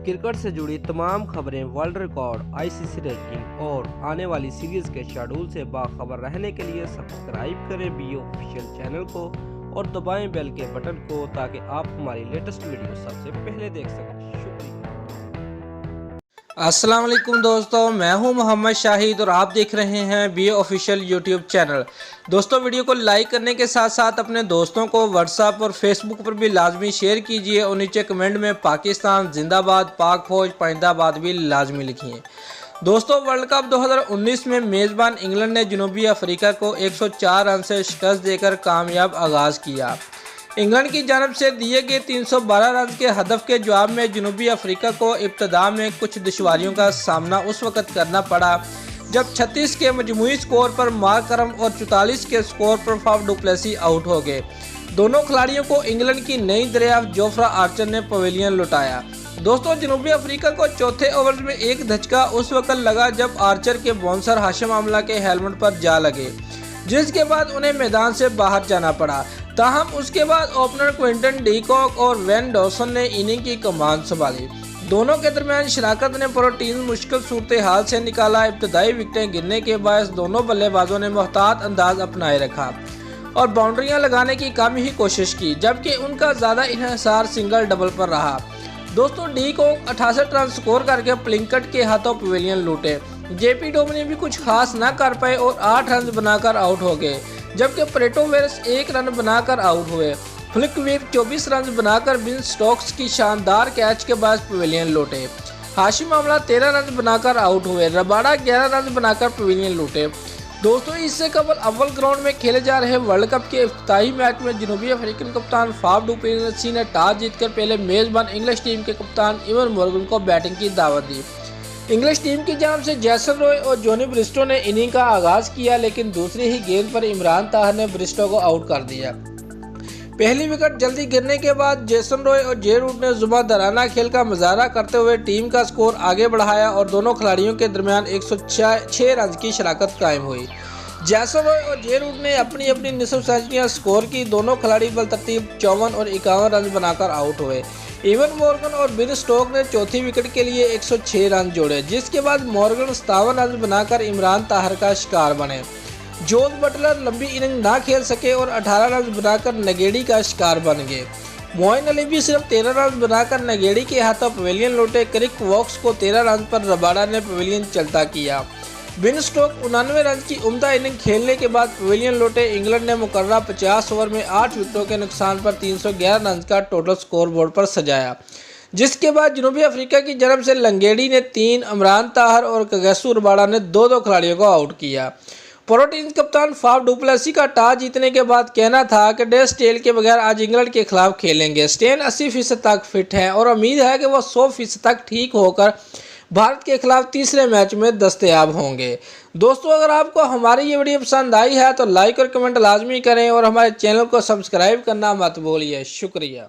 Cricket से जुड़ी तमाम खबरें, वर्ल्ड रिकॉर्ड, आईसीसी रैंकिंग और आने वाली सीरीज के शेड्यूल से बाखबर रहने के लिए सब्सक्राइब करें बी ऑफिशियल चैनल को और दबाएं बेल के बटन को ताकि आप हमारी लेटेस्ट वीडियो सबसे पहले देख सकें। शुक्रिया। अस्सलाम वालेकुम दोस्तों, मैं हूं मोहम्मद शाहिद और आप देख रहे हैं बी ऑफिशियल यूट्यूब चैनल। दोस्तों, वीडियो को लाइक करने के साथ साथ अपने दोस्तों को व्हाट्सएप और फेसबुक पर भी लाजमी शेयर कीजिए और नीचे कमेंट में पाकिस्तान जिंदाबाद, पाक फौज पाइंदाबाद भी लाजमी लिखिए। दोस्तों, वर्ल्ड कप 2019 में मेज़बान इंग्लैंड ने जनूबी अफ्रीका को 104 रन से शिकस्त देकर कामयाब आगाज़ किया। इंग्लैंड की जानब से दिए गए 312 रन के हदफ के जवाब में जनूबी अफ्रीका को इब्तदा में कुछ दुश्वारियों का सामना उस वक्त करना पड़ा जब 36 के मजमूई स्कोर पर मार्करम और 44 के स्कोर पर फाफ डु प्लेसी आउट हो गए। दोनों खिलाड़ियों को इंग्लैंड की नई दरियाफ्त जोफ्रा आर्चर ने पवेलियन लुटाया। दोस्तों, जनूबी अफ्रीका को चौथे ओवर में एक धचका उस वक्त लगा जब आर्चर के बाउंसर हाशिम आमला के हेलमेट पर जा लगे, जिसके बाद उन्हें मैदान से बाहर जाना पड़ा। ताहम उसके बाद ओपनर क्विंटन डी कॉक और वैन डॉसन ने इनिंग की कमान संभाली। दोनों के दरमियान शराकत ने पूरी टीम मुश्किल सूरत हाल से निकाला। इब्तदाई विकेटें गिरने के बायस दोनों बल्लेबाजों ने मोहतात अंदाज अपनाए रखा और बाउंड्रियां लगाने की कम ही कोशिश की, जबकि उनका ज़्यादा इन्हिसार सिंगल डबल पर रहा। दोस्तों, डी कॉक 68 रन स्कोर करके प्लिंकट के हाथों पवेलियन लूटे। जेपी डोमिनी भी कुछ खास न कर पाए और 8 रन बनाकर आउट हो गए, जबकि प्रेटो वेरस 1 रन बनाकर आउट हुए। फ्लिकवीर 24 रन बनाकर बिन स्टोक्स की शानदार कैच के बाद पवेलियन लौटे। हाशिम आमला 13 रन बनाकर आउट हुए। रबाडा 11 रन बनाकर पवेलियन लौटे। दोस्तों, इससे कबल अव्वल ग्राउंड में खेले जा रहे वर्ल्ड कप के इफ्तिताही मैच में जनूबी अफ्रीकन कप्तान फाफ डु प्लेसी ने टॉस जीतकर पहले मेज़बान इंग्लिश टीम के कप्तान इवन मॉर्गन को बैटिंग की दावत दी। इंग्लिश टीम की जानिब से जैसन रॉय और जॉनी ब्रिस्टो ने इनिंग का आगाज किया, लेकिन दूसरी ही गेंद पर इमरान ताहिर ने ब्रिस्टो को आउट कर दिया। पहली विकेट जल्दी गिरने के बाद जैसन रॉय और जे रूट ने जुबादाराना खेल का मुजाहरा करते हुए टीम का स्कोर आगे बढ़ाया और दोनों खिलाड़ियों के दरमियान 106 रन की शराकत कायम हुई। जैसन रॉय और जे रूट ने अपनी अपनी निसफ सेंचुरियां स्कोर की। दोनों खिलाड़ी बलतरतीब 54 और 51 रन बनाकर आउट हुए। इवन मॉर्गन और बिन स्टोक ने चौथी विकेट के लिए 106 रन जोड़े, जिसके बाद मॉर्गन 57 रन बनाकर इमरान ताहिर का शिकार बने। जोस बटलर लंबी इनिंग ना खेल सके और 18 रन बनाकर नगेड़ी का शिकार बन गए। मोइन अली भी सिर्फ 13 रन बनाकर नगेड़ी के हाथों पवेलियन लौटे। क्रिक वॉक्स को 13 रन पर रबाडा ने पवेलियन चलता किया। बिन स्टोक 99 रन की उम्दा इनिंग खेलने के बाद पवेलियन लौटे। इंग्लैंड ने मुकर्रर 50 ओवर में 8 विकेटों के नुकसान पर 311 रन का टोटल स्कोर बोर्ड पर सजाया, जिसके बाद जनूबी अफ्रीका की जानब से लंगेड़ी ने 3, इमरान ताहिर और कगेसु रबाडा ने 2-2 खिलाड़ियों को आउट किया। प्रो टीम कप्तान फाफ डु प्लेसी का टॉस जीतने के बाद कहना था कि डेल स्टेन के बगैर आज इंग्लैंड के खिलाफ खेलेंगे। स्टेन 80% तक फिट है और उम्मीद है कि वह 100% तक ठीक होकर भारत के खिलाफ तीसरे मैच में दस्तयाब होंगे। दोस्तों, अगर आपको हमारी ये वीडियो पसंद आई है तो लाइक और कमेंट लाजमी करें और हमारे चैनल को सब्सक्राइब करना मत भूलिए। शुक्रिया।